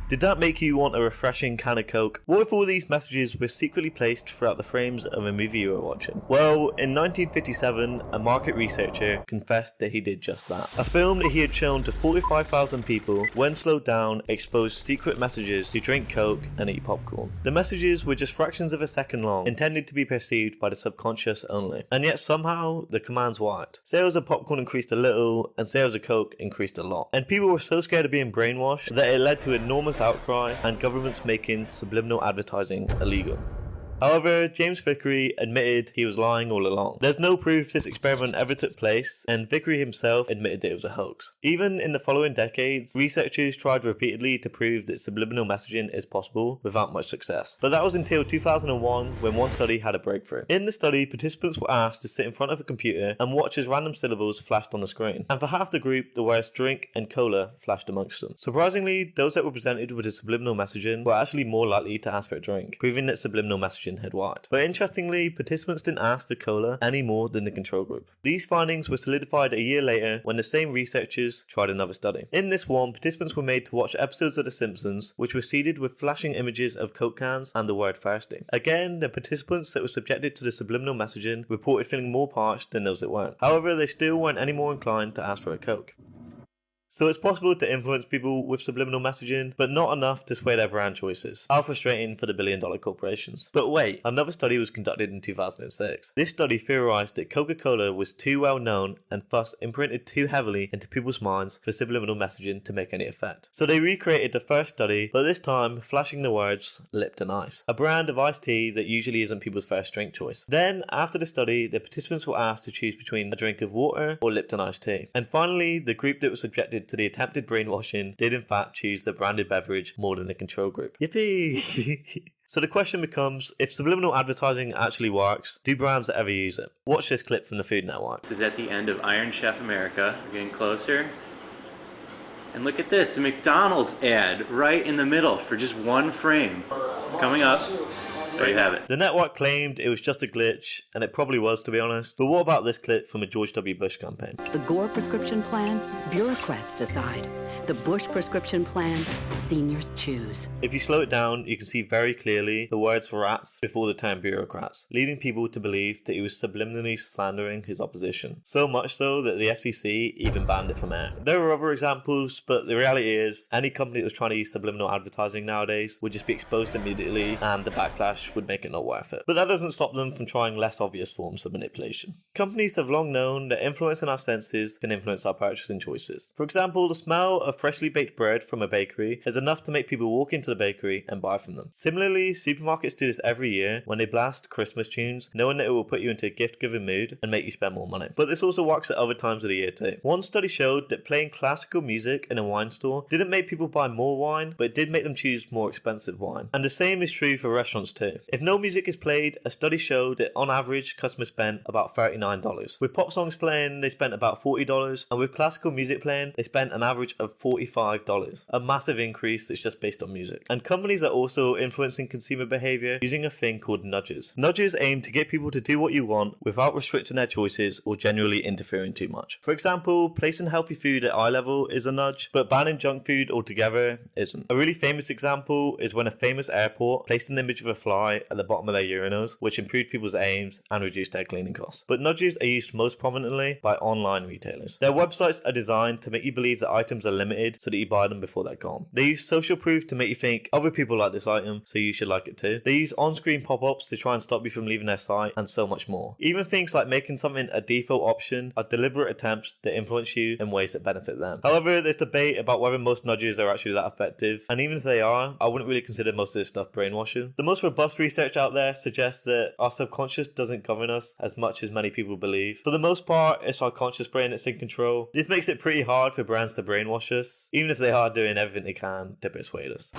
Did that make you want a refreshing can of Coke? What if all these messages were secretly placed throughout the frames of a movie you were watching? Well, in 1957, a market researcher confessed that he did just that. A film that he had shown to 45,000 people, when slowed down, exposed secret messages to drink Coke and eat popcorn. The messages were just fractions of a second long, intended to be perceived by the subconscious only. And yet somehow, the commands worked. Sales of popcorn increased a little, and sales of Coke increased a lot. And people were so scared of being brainwashed that it led to enormous outcry and governments making subliminal advertising illegal. However, James Vickery admitted he was lying all along. There's no proof this experiment ever took place, and Vickery himself admitted that it was a hoax. Even in the following decades, researchers tried repeatedly to prove that subliminal messaging is possible without much success. But that was until 2001 when one study had a breakthrough. In the study, participants were asked to sit in front of a computer and watch as random syllables flashed on the screen. And for half the group, the words drink and cola flashed amongst them. Surprisingly, those that were presented with a subliminal messaging were actually more likely to ask for a drink, proving that subliminal messaging had worked. But interestingly, participants didn't ask for cola any more than the control group. These findings were solidified a year later when the same researchers tried another study. In this one, participants were made to watch episodes of The Simpsons, which were seeded with flashing images of Coke cans and the word thirsty. Again, the participants that were subjected to the subliminal messaging reported feeling more parched than those that weren't. However, they still weren't any more inclined to ask for a Coke. So it's possible to influence people with subliminal messaging, but not enough to sway their brand choices. How frustrating for the billion-dollar corporations. But wait, another study was conducted in 2006. This study theorized that Coca-Cola was too well known and thus imprinted too heavily into people's minds for subliminal messaging to make any effect. So they recreated the first study, but this time flashing the words Lipton Ice, a brand of iced tea that usually isn't people's first drink choice. Then, after the study, the participants were asked to choose between a drink of water or Lipton iced tea. And finally, the group that was subjected to the attempted brainwashing did in fact choose the branded beverage more than the control group. Yippee! So the question becomes, if subliminal advertising actually works, do brands ever use it? Watch this clip from the Food Network. This is at the end of Iron Chef America. We're getting closer. And look at this, a McDonald's ad right in the middle for just one frame. It's coming up. There you have it. The network claimed it was just a glitch, and it probably was, to be honest. But what about this clip from a George W. Bush campaign? The Gore prescription plan, bureaucrats decide. The Bush prescription plan, seniors choose. If you slow it down, you can see very clearly the words rats before the term bureaucrats, leading people to believe that he was subliminally slandering his opposition. So much so that the FCC even banned it from air. There are other examples, but the reality is, any company that was trying to use subliminal advertising nowadays would just be exposed immediately, and the backlash would make it not worth it. But that doesn't stop them from trying less obvious forms of manipulation. Companies have long known that influencing our senses can influence our purchasing choices. For example, the smell of freshly baked bread from a bakery is enough to make people walk into the bakery and buy from them. Similarly, supermarkets do this every year when they blast Christmas tunes, knowing that it will put you into a gift-giving mood and make you spend more money. But this also works at other times of the year too. One study showed that playing classical music in a wine store didn't make people buy more wine, but it did make them choose more expensive wine. And the same is true for restaurants too. If no music is played, a study showed that on average customers spent about $39. With pop songs playing, they spent about $40, and with classical music playing, they spent an average of $45. A massive increase that's just based on music. And companies are also influencing consumer behavior using a thing called nudges. Nudges aim to get people to do what you want without restricting their choices or generally interfering too much. For example, placing healthy food at eye level is a nudge, but banning junk food altogether isn't. A really famous example is when a famous airport placed an image of a fly at the bottom of their urinals, which improved people's aims and reduced their cleaning costs. But nudges are used most prominently by online retailers. Their websites are designed to make you believe that items are limited so that you buy them before they're gone. They use social proof to make you think other people like this item, so you should like it too. They use on-screen pop-ups to try and stop you from leaving their site, and so much more. Even things like making something a default option are deliberate attempts to influence you in ways that benefit them. However, there's debate about whether most nudges are actually that effective, and even if they are, I wouldn't really consider most of this stuff brainwashing. The most robust research out there suggests that our subconscious doesn't govern us as much as many people believe. For the most part, it's our conscious brain that's in control. This makes it pretty hard for brands to brainwash us, even if they are doing everything they can to persuade us.